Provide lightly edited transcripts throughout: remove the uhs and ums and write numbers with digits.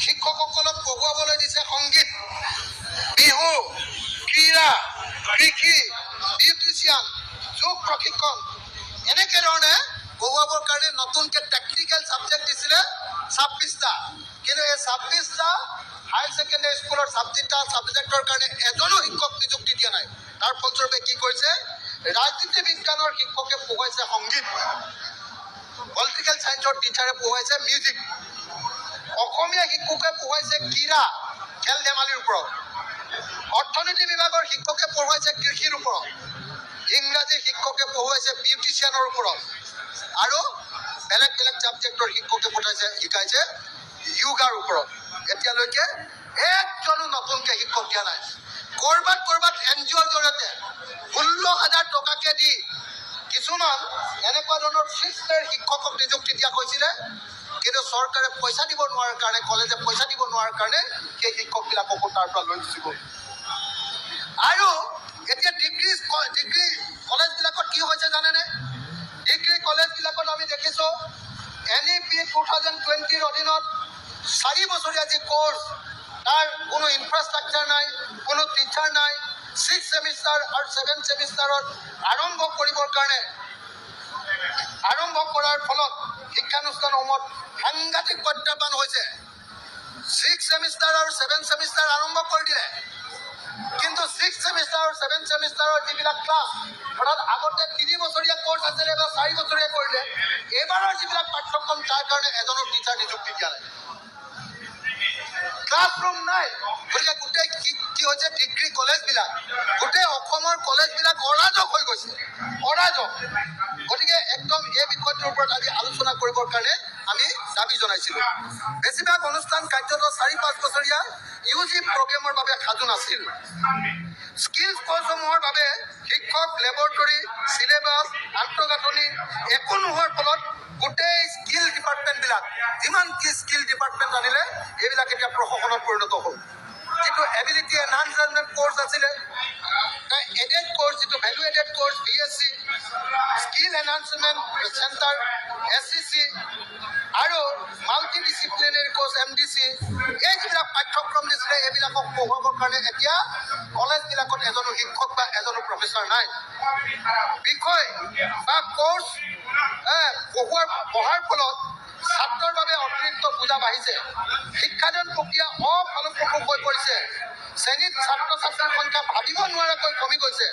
শিক্ষকসকলক পঢ়ুৱাবলৈ দিছে সংগীত, বিহু, ক্ৰীড়া, কৃষি, বিউটিচিয়ান, যোগ প্ৰশিক্ষণ, এনেকে ধৰণে পঢ়ুৱাবৰ কাৰণে নতুনকে টেকনিকেল ছাবজেক্ট দিছিলে 26টা। কিন্তু এই 26টা হায়াৰ ছেকেণ্ডেৰী স্কুলৰ ছাবজেক্টৰ কাৰণে এজনো শিক্ষক নিযুক্তি দিয়া নাই। তাৰ ফলস্বৰূপে কি কৰিছে, ৰাজনীতি বিজ্ঞানৰ শিক্ষকে পঢ়ুৱাইছে সংগীত, পলিটিকেল চায়েন্সৰ টিচাৰে পঢ়ুৱাইছে মিউজিক, অসমীয়া শিক্ষকে পঢ়ুৱাইছে ক্ৰীড়া, খেল ধেমালিৰ ওপৰত, অৰ্থনীতি বিভাগৰ শিক্ষকে পঢ়ুৱাইছে কৃষিৰ ওপৰত, ইংৰাজী শিক্ষকে পঢ়ুৱাইছে বিউটিচিয়ানৰ ওপৰত, আৰু বেলেগ বেলেগ ছাবজেক্টৰ শিক্ষকে শিকাইছে য়োগাৰ ওপৰত। এতিয়ালৈকে একজনো নতুনকে শিক্ষক দিয়া নাই। কৰবাত NGOৰ জৰিয়তে 16,000 টকাকে দি কিছুমান এনেকুৱা ধৰণৰ ফিক্সড শিক্ষকক নিযুক্তি দিয়া হৈছিলে, কিন্তু চৰকাৰে পইচা দিব নোৱাৰাৰ কাৰণে, কলেজে পইচা দিব নোৱাৰাৰ কাৰণে সেই শিক্ষকবিলাককো তাৰ পৰা লৈ গুচি গ'ল। আৰু এতিয়া ডিগ্ৰী কলেজবিলাকত কি হৈছে জানেনে? ডিগ্ৰী কলেজবিলাকত আমি দেখিছোঁ NEP 2020ৰ অধীনত 4 বছৰীয়া যি কোৰ্চ, তাৰ কোনো ইনফ্ৰাষ্ট্ৰাকচাৰ নাই, কোনো টিচাৰ নাই। 6 ছেমিষ্টাৰ আৰু 7 ছেমিষ্টাৰত আৰম্ভ কৰাৰ ফলত শিক্ষানুষ্ঠানসমূহত সাংঘাতিক প্ৰত্যাহ্বান হৈছে। 6 ছেমিষ্টাৰ আৰু 7 ছেমিষ্টাৰ আৰম্ভ কৰি দিলে, কিন্তু 6 ছেমিষ্টাৰ আৰু 7 ছেমিষ্টাৰৰ যিবিলাক ক্লাছ, অৰ্থাৎ আগতে 3 বছৰীয়া কোৰ্চ আছিলে, এবাৰ 4 বছৰীয়া কৰিলে। এইবাৰৰ যিবিলাক পাঠ্যক্ৰম, তাৰ কাৰণে এজনো টিচাৰ নিযুক্তি দিয়া নাই, ক্লাছৰুম নাই। গতিকে গোটেই কি হৈছে, ডিগ্ৰী কলেজবিলাক, গোটেই অসমৰ কলেজবিলাক অৰাজক হৈ গৈছে, অৰাজক। গতিকে একদম এই বিষয়টোৰ ওপৰত আজি আলোচনা কৰিবৰ কাৰণে আমি দাবী জনাইছিলোঁ। বেছিভাগ অনুষ্ঠান কাৰ্যত 4-5 বছৰীয়া UG প্ৰগ্ৰেমৰ বাবে সাজু নাছিল। স্কিলছ কোৰ্চসমূহৰ বাবে শিক্ষক, লেবৰেটৰী, চিলেবাছ, আন্তঃগাঁথনি একো নোহোৱাৰ ফলত গোটেই স্কিল ডিপাৰ্টমেণ্টবিলাক, যিমান কি স্কিল ডিপাৰ্টমেণ্ট আনিলে, এইবিলাক এতিয়া প্ৰশাসনত পৰিণত হ'ল। যিটো এবিলিটি এনহান্সমেণ্ট কোৰ্চ আছিলে, এডেড কোৰ্চ, যিটো value aided course, BSc, skill enhancement centre, SCC, আৰু মাল্টি ডিচিপ্লিনাৰী কোৰ্চ MDC, এই যিবিলাক পাঠ্যক্ৰম দিছিলে, এইবিলাকক পঢ়ুৱাবৰ কাৰণে এতিয়া কলেজবিলাকত এজনো শিক্ষক বা এজনো প্ৰফেচাৰ নাই। বিষয় বা কোৰ্চ পঢ়াৰ ফলত ছাত্ৰৰ বাবে অতিৰিক্ত বোজা বাঢ়িছে। শিক্ষাদান প্ৰক্ৰিয়া অফলপ্ৰসূ হৈ পৰিছে। শ্ৰেণীত ছাত্ৰ ছাত্ৰীৰ সংখ্যা ভাবিব নোৱাৰাকৈ কমি গৈছে।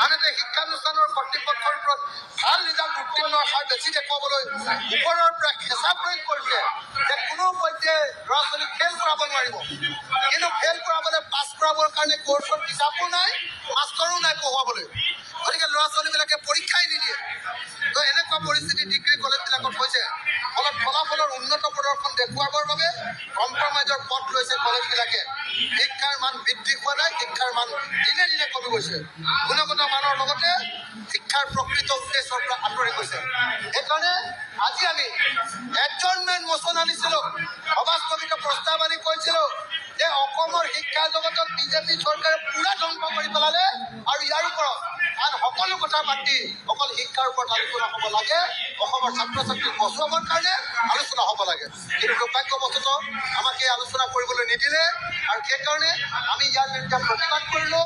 আনহাতে শিক্ষানুষ্ঠানৰ কৰ্তৃপক্ষৰ ওপৰত ভাল ৰিজাল্ট উত্তীৰ্ণৰ হাৰ বেছি দেখুৱাবলৈ ওপৰৰ পৰা হেঁচা প্ৰয়োগ কৰিছে যে কোনো পৰ্যায়ে ল'ৰা ছোৱালীক ফেইল কৰাব নোৱাৰিব। কিন্তু ফেইল কৰাবলৈ, পাছ কৰাবৰ কাৰণে কোৰ্চৰ কিতাপো নাই, মাষ্টৰো নাই পঢ়ুৱাবলৈ। গতিকে ল'ৰা ছোৱালীবিলাকে পৰীক্ষাই নিদিয়ে। তো এনেকুৱা পৰিস্থিতি ডিগ্ৰী কলেজবিলাকত হৈছে। ফলত ফলাফলৰ উন্নত প্ৰদৰ্শন দেখুৱাবৰ বাবে কম্প্ৰমাইজৰ পথ লৈছে কলেজবিলাকে। শিক্ষাৰ মান বৃদ্ধি হোৱা নাই, শিক্ষাৰ মান দিনে দিনে কমি গৈছে। গুণগত মানৰ লগতে শিক্ষাৰ প্ৰকৃত উদ্দেশ্যৰ পৰা আঁতৰি গৈছে। সেইকাৰণে আজি আমি এডজৰ্ণমেণ্ট মোচন আনিছিলোঁ, সভাস্থগিত প্ৰস্তাৱ আনি কৈছিলোঁ যে অসমৰ শিক্ষা জগতত বিজেপি চৰকাৰে পুৰা ধ্বংস কৰি পেলালে, আৰু ইয়াৰ ওপৰত আন সকলো কথা বাদ দি অকল শিক্ষাৰ ওপৰত আলোচনা হ'ব লাগে, অসমৰ ছাত্ৰ ছাত্ৰীক বচোৱাবৰ কাৰণে আলোচনা হ'ব লাগে। কিন্তু দুৰ্ভাগ্যবশতঃ আমাক এই আলোচনা কৰিবলৈ নিদিলে, আৰু সেইকাৰণে আমি ইয়াৰ বিৰুদ্ধে প্ৰতিবাদ কৰিলোঁ।